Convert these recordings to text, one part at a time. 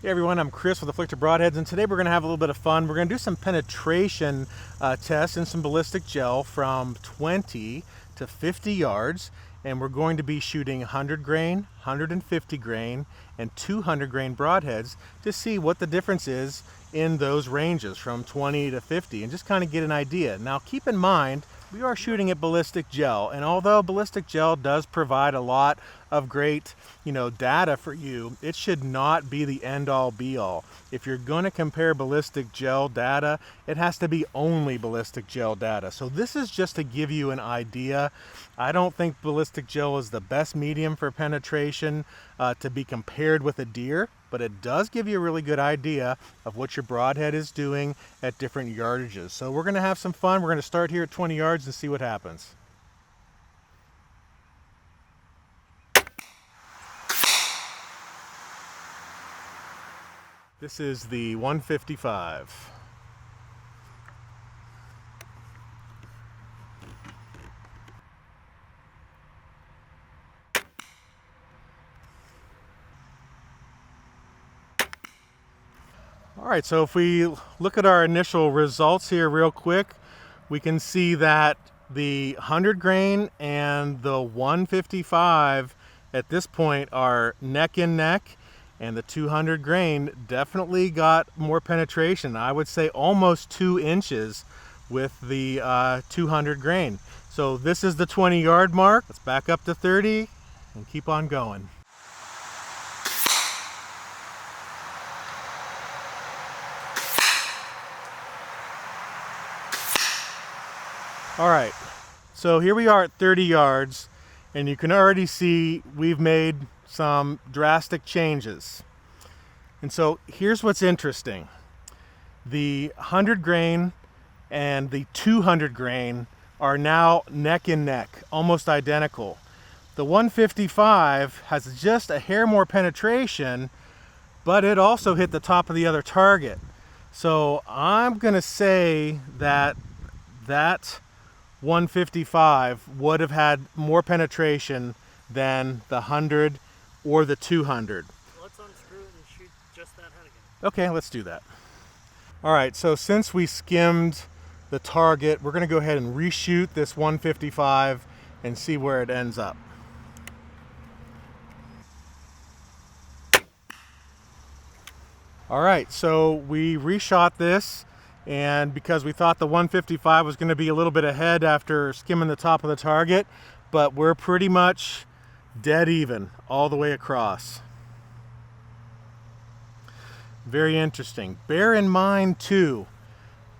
Hey everyone, I'm Chris with Afflictor Broadheads, and today we're going to have a little bit of fun. We're going to do some penetration tests in some ballistic gel from 20 to 50 yards, and we're going to be shooting 100 grain, 150 grain, and 200 grain broadheads to see what the difference is in those ranges from 20 to 50, and just kind of get an idea. Now keep in mind, we are shooting at ballistic gel, and although ballistic gel does provide a lot of great, data for you, it should not be the end-all be-all. If you're going to compare ballistic gel data, it has to be only ballistic gel data. So this is just to give you an idea. I don't think ballistic gel is the best medium for penetration to be compared with a deer, but it does give you a really good idea of what your broadhead is doing at different yardages. So we're going to have some fun. We're going to start here at 20 yards and see what happens. This is the 155. All right, so if we look at our initial results here real quick, we can see that the 100 grain and the 155 at this point are neck and neck, and the 200 grain definitely got more penetration. I would say almost 2 inches with the 200 grain. So this is the 20-yard mark. Let's back up to 30 and keep on going. All right, so here we are at 30 yards, and you can already see we've made some drastic changes. And so here's what's interesting. The 100 grain and the 200 grain are now neck and neck, almost identical. The 155 has just a hair more penetration, but it also hit the top of the other target. So I'm gonna say that 155 would have had more penetration than the 100 or the 200. Let's unscrew it and shoot just that head again. Okay, let's do that. All right, so since we skimmed the target, we're going to go ahead and reshoot this 155 and see where it ends up. All right, so we reshot this, and because we thought the 155 was going to be a little bit ahead after skimming the top of the target, but we're pretty much dead even all the way across. Very interesting. Bear in mind too,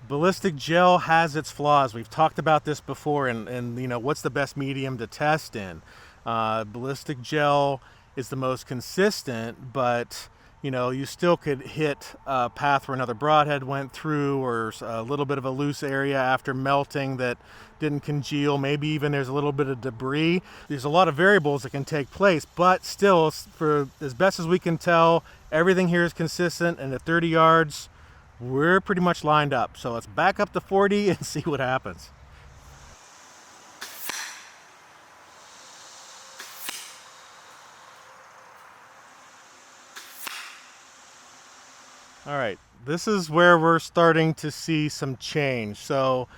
ballistic gel has its flaws. We've talked about this before, and what's the best medium to test in. Ballistic gel is the most consistent, but you still could hit a path where another broadhead went through, or a little bit of a loose area after melting that didn't congeal. Maybe even there's a little bit of debris. There's a lot of variables that can take place, but still, for as best as we can tell, everything here is consistent, and at 30 yards, we're pretty much lined up. So let's back up to 40 and see what happens. All right, this is where we're starting to see some change. So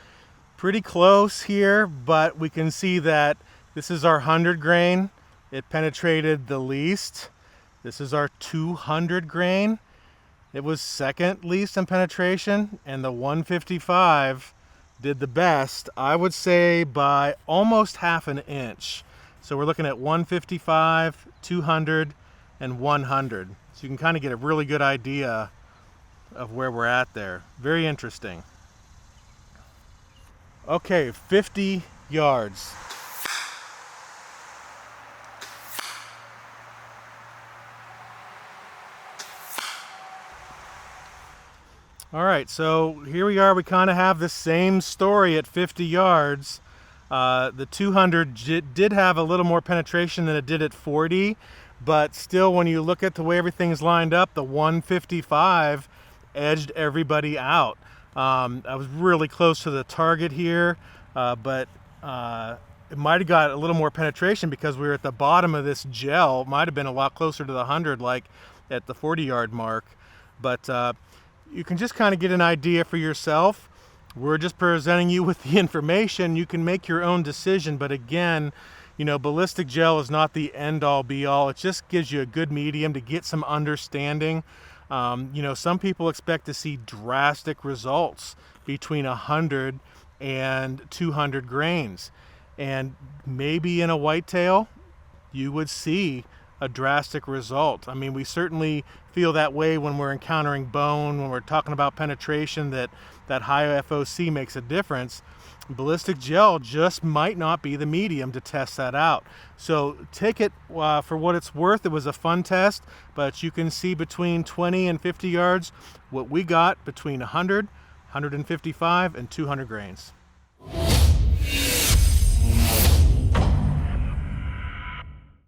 pretty close here, but we can see that this is our 100 grain. It penetrated the least. This is our 200 grain. It was second least in penetration, and the 155 did the best, I would say by almost half an inch. So we're looking at 155, 200, and 100. So you can kind of get a really good idea of where we're at there. Very interesting. Okay, 50 yards. All right, so here we are. We kind of have the same story at 50 yards. The 200 did have a little more penetration than it did at 40, but still, when you look at the way everything's lined up, the 155 edged everybody out. I was really close to the target here, but it might have got a little more penetration because we were at the bottom of this gel. It might have been a lot closer to the 100, like at the 40-yard mark. But you can just kind of get an idea for yourself. We're just presenting you with the information. You can make your own decision, but again, you know, ballistic gel is not the end-all be-all. It just gives you a good medium to get some understanding. You know, some people expect to see drastic results between 100 and 200 grains. And maybe in a whitetail, you would see a drastic result. I mean, we certainly feel that way when we're encountering bone, when we're talking about penetration, that high FOC makes a difference. Ballistic gel just might not be the medium to test that out. So take it for what it's worth. It was a fun test, but you can see between 20 and 50 yards what we got between 100, 155, and 200 grains.